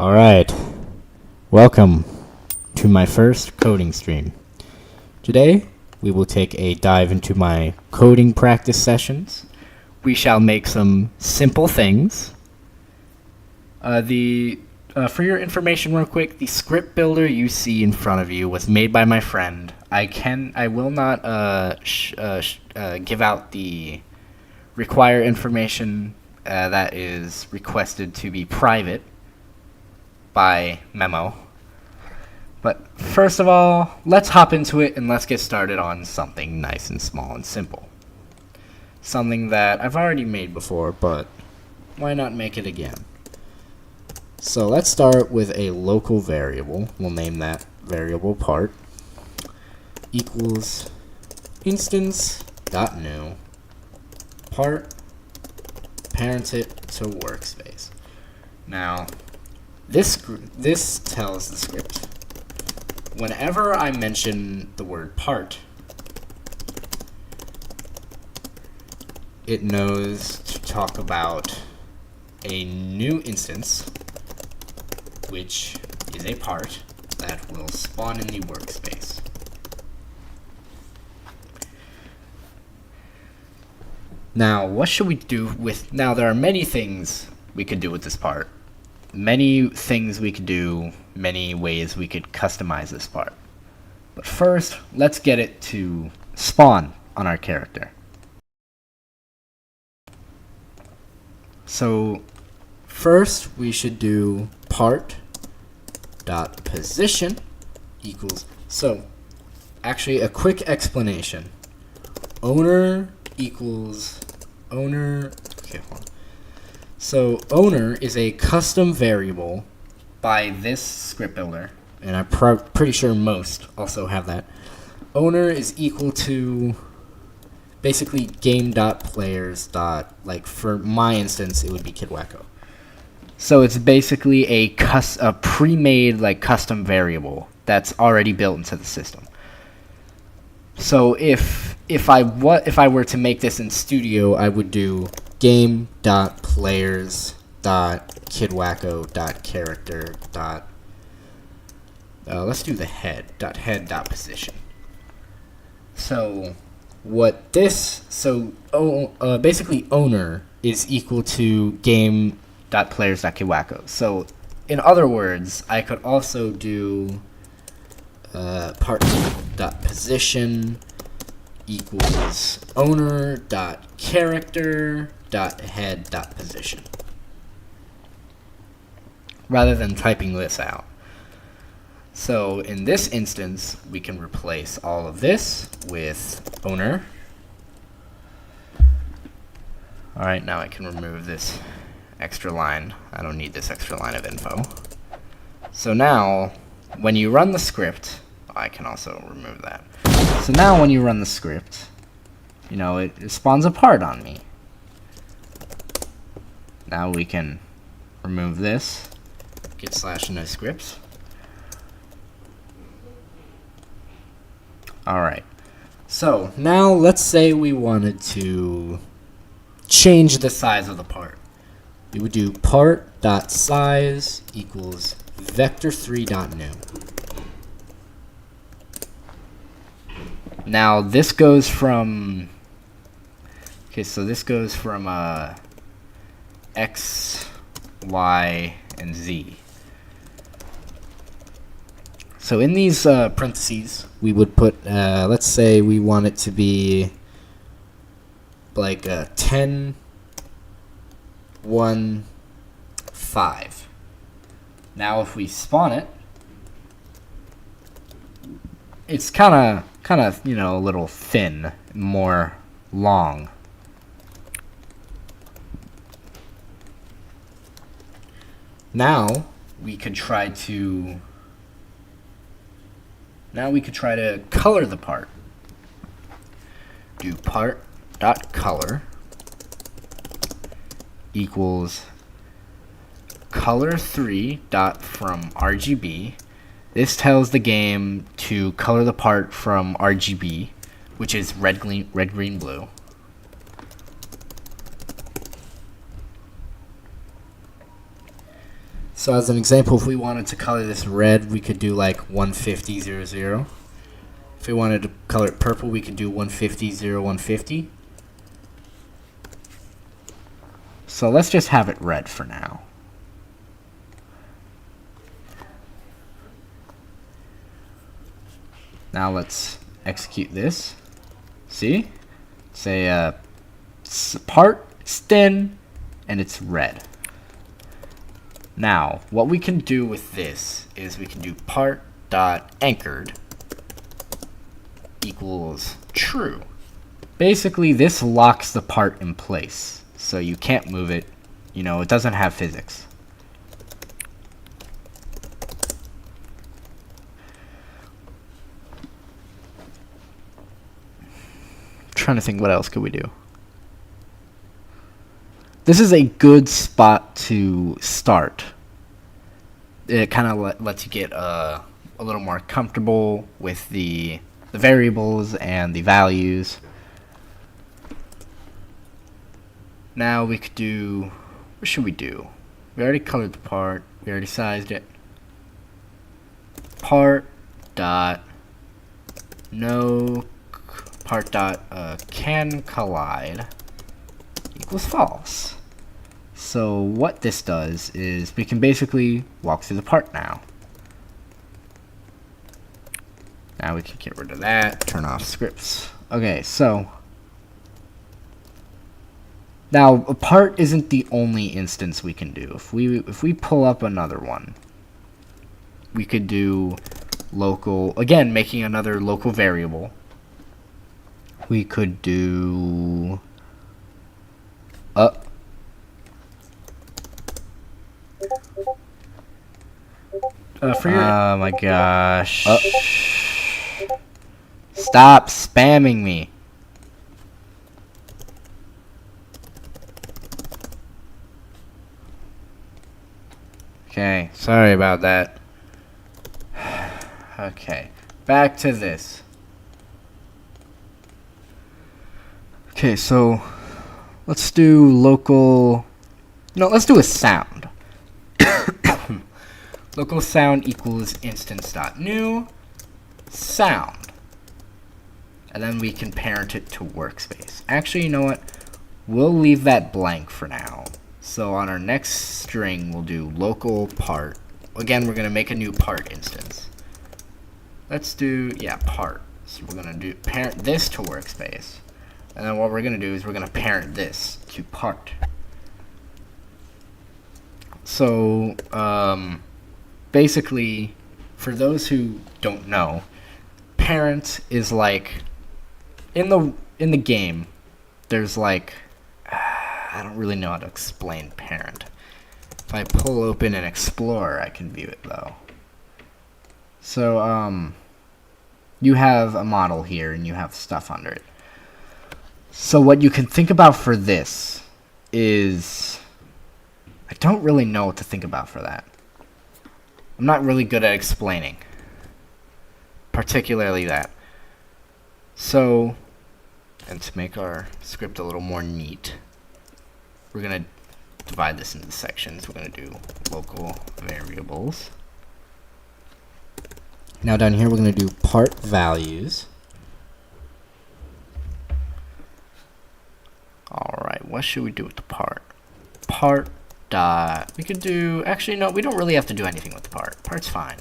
Alright, welcome to my first coding stream. Today, we will take a dive into my coding practice sessions. We shall make some simple things. For your information real quick, the script builder you see in front of you was made by my friend. I will not give out the require information that is requested to be private by memo. But first of all, let's hop into it and let's get started on something nice and small and simple. Something that I've already made before, but why not make it again? So let's start with a local variable. We'll name that variable part equals instance.new part parent it to workspace. Now, this tells the script whenever I mention the word part, it knows to talk about a new instance, which is a part that will spawn in the workspace. Now, what should we do with... Now, there are many things we could do with this part. Many things we could do, many ways we could customize this part. But first, let's get it to spawn on our character. So, first we should do part.position equals... So, actually a quick explanation. Owner equals owner... Okay, hold on. So owner is a custom variable by this script builder, and I'm pretty sure most also have that. Owner is equal to basically game.players. Like for my instance, it would be Kid Wacko. So it's basically a pre-made like custom variable that's already built into the system. So if I were to make this in Studio, I would do game.players.kidwacko.character. Let's do the head.position. So what this basically owner is equal to game.players.kidwacko. So in other words, I could also do part.position equals owner.character.head.position, rather than typing this out. So in this instance, we can replace all of this with owner. Alright, now I can remove this extra line. I don't need this extra line of info. So now, when you run the script, I can also remove that. So now when you run the script, you know, it spawns a part on me. Now we can remove this, git /no scripts. Alright, so now let's say we wanted to change the size of the part. We would do part.size equals vector3.new. Now this goes from... Okay, so this goes from X, Y, and Z. So in these parentheses, we would put, let's say we want it to be like 10, 1, 5. Now if we spawn it, it's kind of, you know, a little thin, more long. Now we could try to color the part. Do part.color equals color3.from RGB. This tells the game to color the part from RGB, which is red, green, blue. So as an example, if we wanted to color this red, we could do like 150.00. If we wanted to color it purple, we could do 150.0150. So let's just have it red for now. Now let's execute this. See? Say part, it's thin, and it's red. Now, what we can do with this is we can do part.anchored equals true. Basically, this locks the part in place, so you can't move it. You know, it doesn't have physics. Trying to think what else could we do. This is a good spot to start. It kind of lets you get a little more comfortable with the variables and the values. Now we could do, what should we do? We already colored the part, we already sized it. Part dot no part dot can collide equals false. So what this does is we can basically walk through the part now. Now we can get rid of that, turn off scripts. Okay, so now a part isn't the only instance we can do. If we pull up another one, we could do local, again making another local variable. We could do oh my gosh. Stop spamming me. Okay, sorry about that. Okay, back to this. Okay, so let's do local, no, let's do a sound. Local sound equals instance.new sound. And then we can parent it to workspace. Actually, you know what? We'll leave that blank for now. So on our next string, we'll do local part. Again, we're going to make a new part instance. Let's do, yeah, part. So we're going to do parent this to workspace. And then what we're going to do is we're going to parent this to part. So, basically, for those who don't know, parent is like, in the game, there's like, I don't really know how to explain parent. If I pull open an Explorer, I can view it though. So, you have a model here and you have stuff under it. So what you can think about for this is, I don't really know what to think about for that. I'm not really good at explaining, particularly that. So, and to make our script a little more neat, we're going to divide this into sections. We're going to do local variables. Now down here we're going to do part values. Alright, what should we do with the part? Part dot, we could do, actually no, we don't really have to do anything with the part. Part's fine.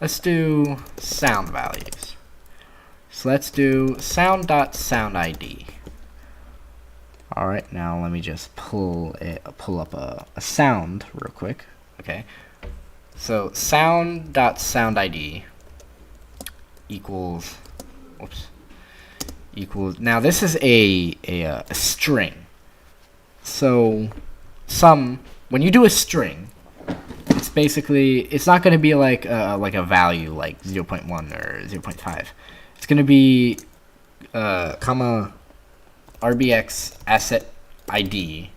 Let's do sound values. So let's do sound dot sound ID. Alright, now let me just pull up a sound real quick. Okay. So sound dot sound ID equals, whoops, equals, now this is a string. So when you do a string, it's basically, it's not going to be like a value like 0.1 or 0.5. It's going to be comma rbx asset id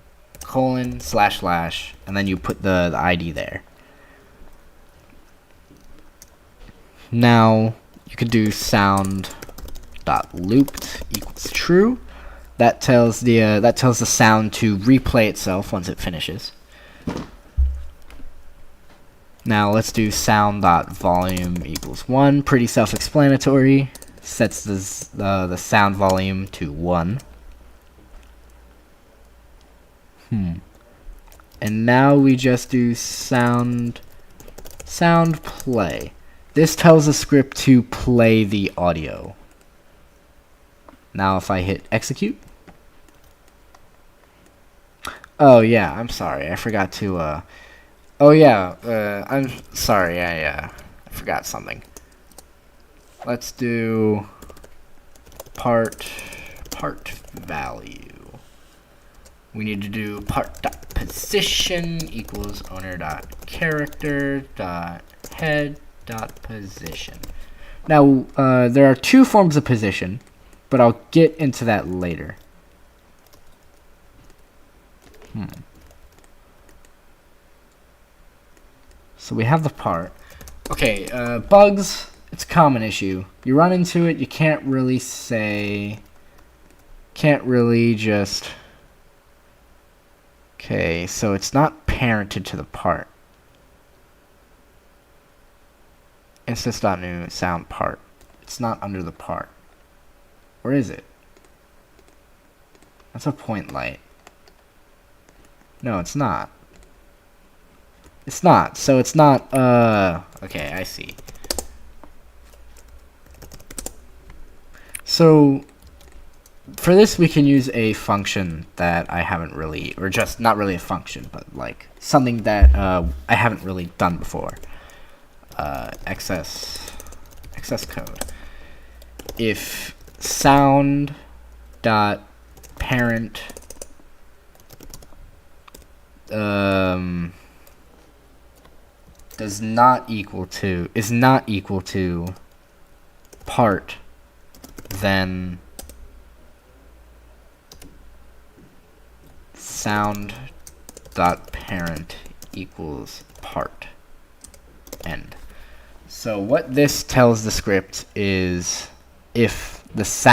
colon // and then you put the ID there. Now you could do sound dot looped equals true. That tells the sound to replay itself once it finishes. Now let's do sound.volume equals 1. Pretty self-explanatory. Sets the sound volume to 1. And now we just do sound play. This tells the script to play the audio. Now if I hit execute. Oh yeah, I'm sorry. I forgot to oh yeah, I'm sorry. I forgot something. Let's do part value. We need to do part.position equals owner.character.head.position. Now, there are two forms of position, but I'll get into that later. So we have the part. Okay, bugs, it's a common issue. You run into it, you can't really just... Okay, so it's not parented to the part. Instance.new sound part. It's not under the part. Or is it? That's a point light. No, it's not. It's not. So it's not, okay, I see. So for this, we can use a function that I haven't really, or just not really a function, but like something that I haven't really done before. Excess code. If sound dot parent is not equal to part, then sound dot parent equals part end. So what this tells the script is if this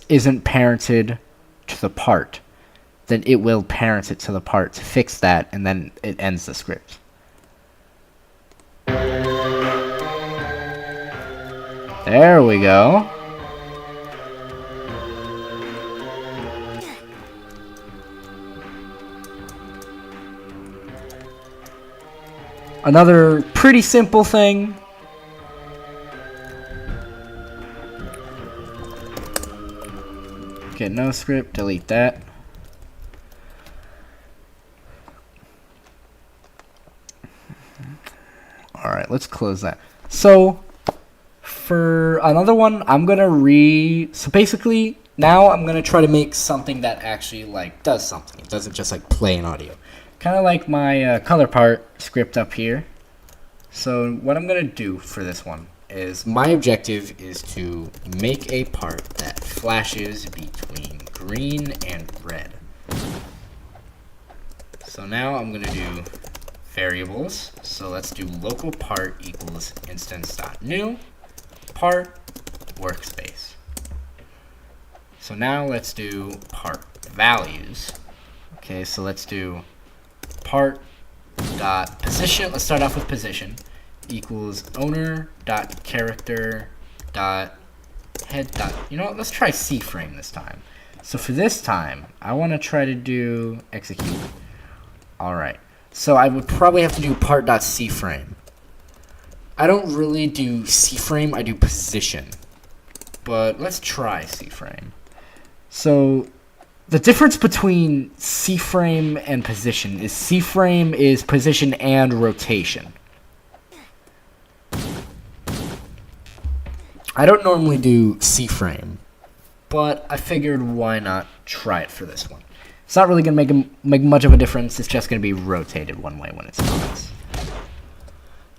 isn't parented to the part, then it will parent it to the part to fix that, and then it ends the script. There we go. Another pretty simple thing. Okay, no script, delete that. Alright, let's close that. So, for another one, so basically, now I'm gonna try to make something that actually, like, does something. It doesn't just, like, play an audio. Kind of like my color part script up here. So what I'm going to do for this one is my objective is to make a part that flashes between green and red. So now I'm going to do variables. So let's do local part equals instance.new part workspace. So now let's do part values. Okay, so let's do part dot position. Let's start off with position equals owner dot character dot head dot. You know what? Let's try C frame this time. So for this time, I want to try to do execute. All right. So I would probably have to do part dot C frame. I don't really do C frame. I do position. But let's try C frame. So the difference between C-frame and position is C-frame is position and rotation. I don't normally do C-frame, but I figured why not try it for this one. It's not really going to make much of a difference. It's just going to be rotated one way when it's not.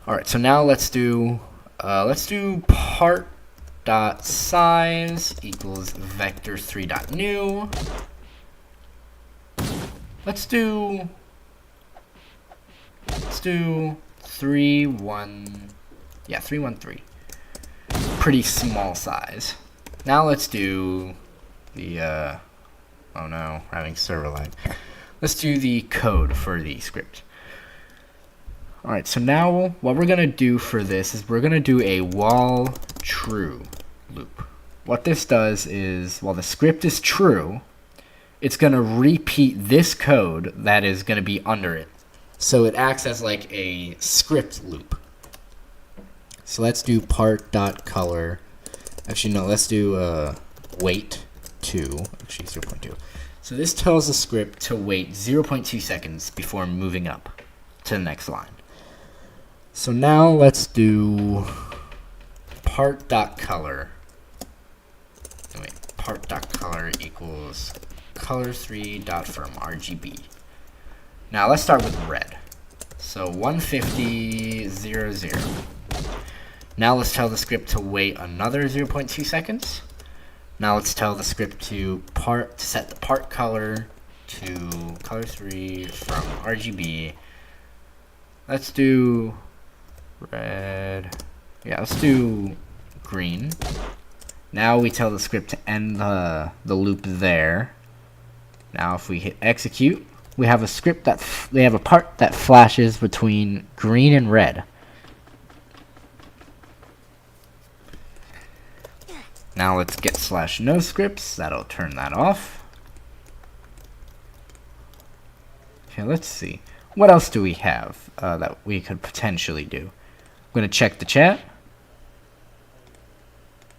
All right, so now let's do part.size equals vector3.new. Let's do 313. Pretty small size. Now let's do the oh no, we're having server lag. Let's do the code for the script. Alright, so now what we're going to do for this is we're going to do a while true loop. What this does is, while the script is true, it's going to repeat this code that is going to be under it. So it acts as like a script loop. So let's do part.color. Actually, no, let's do wait 2. Actually, 0.2. So this tells the script to wait 0.2 seconds before moving up to the next line. So now let's do part.color. Wait, part.color equals color3.from RGB. Now let's start with red. So 150.00. Now let's tell the script to wait another 0.2 seconds. Now let's tell the script to set the part color to color3 from RGB. Let's do red. Yeah, let's do green. Now we tell the script to end the loop there. Now if we hit execute, we have a script that we have a part that flashes between green and red. Now let's get /no scripts. That'll turn that off. Okay, let's see. What else do we have that we could potentially do? I'm going to check the chat.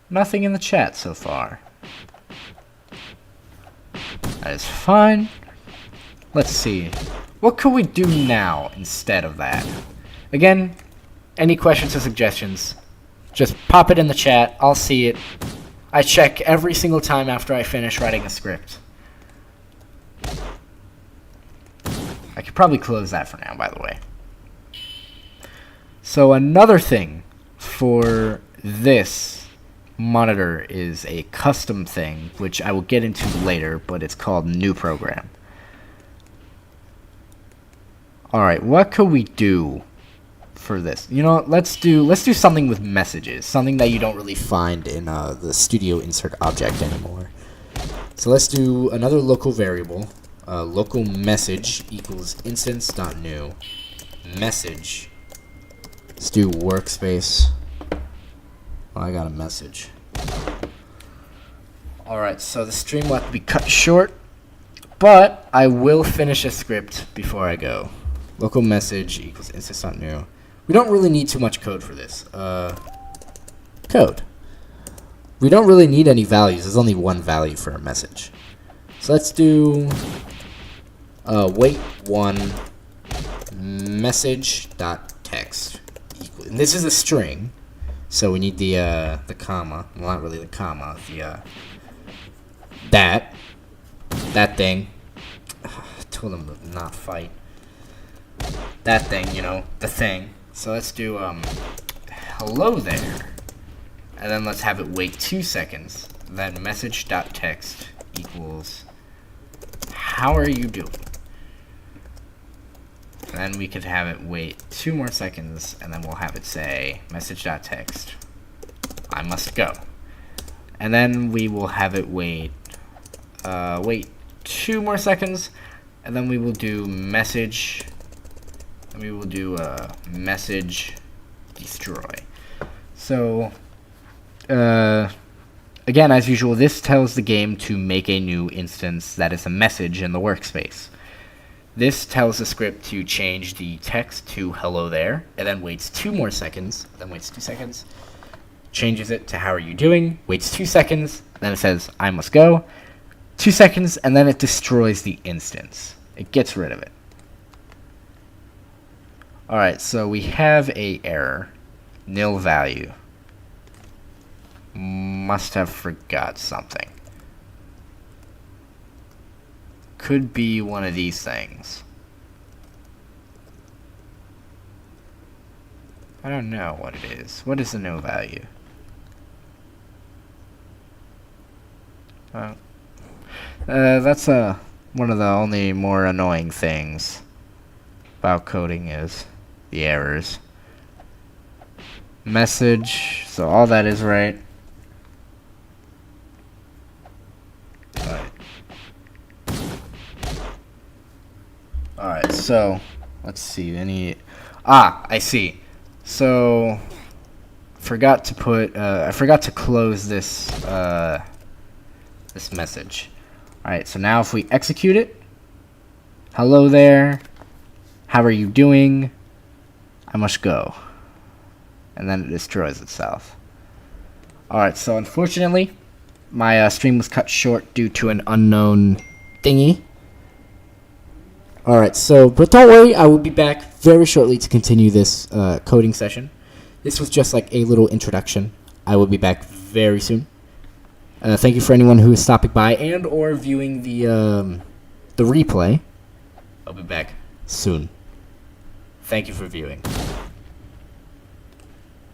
Nothing in the chat so far. That is fine. Let's see. What could we do now instead of that? Again, any questions or suggestions, just pop it in the chat. I'll see it. I check every single time after I finish writing a script. I could probably close that for now, by the way. So another thing for this monitor is a custom thing, which I will get into later, but it's called new program. Alright, what could we do for this? You know, let's do something with messages, something that you don't really find in the studio insert object anymore. So let's do another local variable, local message equals instance.new message. Let's do workspace. Oh, I got a message. Alright, so the stream will have to be cut short, but I will finish a script before I go. Local message equals instance.new. We don't really need too much code for this. Code. We don't really need any values. There's only one value for a message. So let's do wait one message.text equal. And this is a string, so we need the comma. Well, not really the comma. The that thing. I told him to not fight. That thing, you know, the thing. So let's do hello there, and then let's have it wait 2 seconds. Then message.text equals how are you doing? Then we could have it wait 2 more seconds, and then we'll have it say message.text I must go. And then we will have it wait 2 more seconds, and then we will do message. And we will do message destroy. So again, as usual, this tells the game to make a new instance that is a message in the workspace. This tells the script to change the text to hello there, and then waits 2 more seconds, then waits 2 seconds, changes it to how are you doing, waits 2 seconds, then it says I must go, 2 seconds, and then it destroys the instance. It gets rid of it. Alright, so we have a error. Nil value. Must have forgot something. Could be one of these things. I don't know what it is. What is the nil value? That's one of the only more annoying things about coding is the errors. Message, so all that is right. Alright, so let's see. I see. So, I forgot to close this this message. All right, so now if we execute it, hello there, how are you doing? I must go. And then it destroys itself. All right, so unfortunately, my stream was cut short due to an unknown thingy. All right, so, but don't worry, I will be back very shortly to continue this coding session. This was just like a little introduction. I will be back very soon. Thank you for anyone who is stopping by and or viewing the replay. I'll be back soon. Thank you for viewing.